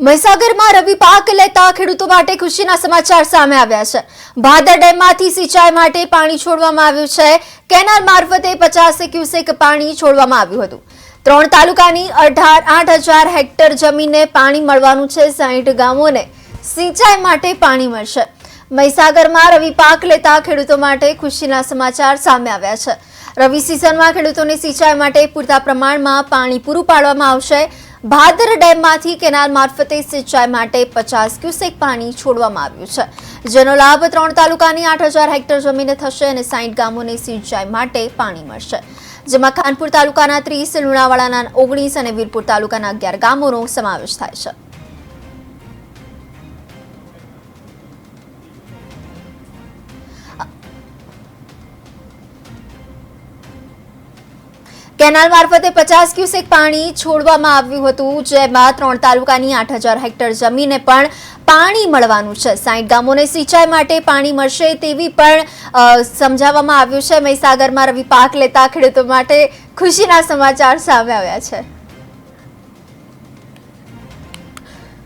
મહીસાગરમાં રવિ પાક લેતા ખેડૂતો માટે ખુશીના સમાચાર સામે આવ્યા છે। ભાદર ડેમમાંથી સિંચાઈ માટે પાણી છોડવામાં આવ્યું છે। કેનાલ મારફતે 50 ક્યુસેક પાણી છોડવામાં આવ્યું હતું। 3 તાલુકાની 8,000 હેક્ટર જમીનને પાણી મળવાનું છે। 60 ગામોને સિંચાઈ માટે પાણી મળશે। મહીસાગરમાં રવિ પાક લેતા ખેડૂતો માટે ખુશીના સમાચાર સામે આવ્યા છે। રવિ સિઝનમાં ખેડૂતોને સિંચાઈ માટે પૂરતા પ્રમાણમાં પાણી પૂરું પાડવામાં આવશે। ભાદર ડેમમાંથી કેનાલ મારફતે સિંચાઈ માટે 50 ક્યુસેક પાણી છોડવામાં આવ્યું છે, જેનો લાભ 3 તાલુકાની 8,000 હેક્ટર જમીને થશે અને 60 ગામોને સિંચાઈ માટે પાણી મળશે, જેમાં ખાનપુર તાલુકાના 30, લુણાવાડાના 19 અને વીરપુર તાલુકાના 11 ગામોનો સમાવેશ થાય છે। કેનાલ મારફતે 50 ક્યુસેક પાણી છોડવામાં આવ્યું હતું, જેમાં 3 તાલુકાની 8,000 હેક્ટર જમીને પણ પાણી મળવાનું છે। 60 ગામોને સિંચાઈ માટે પાણી મળશે તેવી પણ સમજાવવામાં આવ્યું છે। મહીસાગરમાં રવિ પાક લેતા ખેડૂતો માટે ખુશીના સમાચાર સામે આવ્યા છે।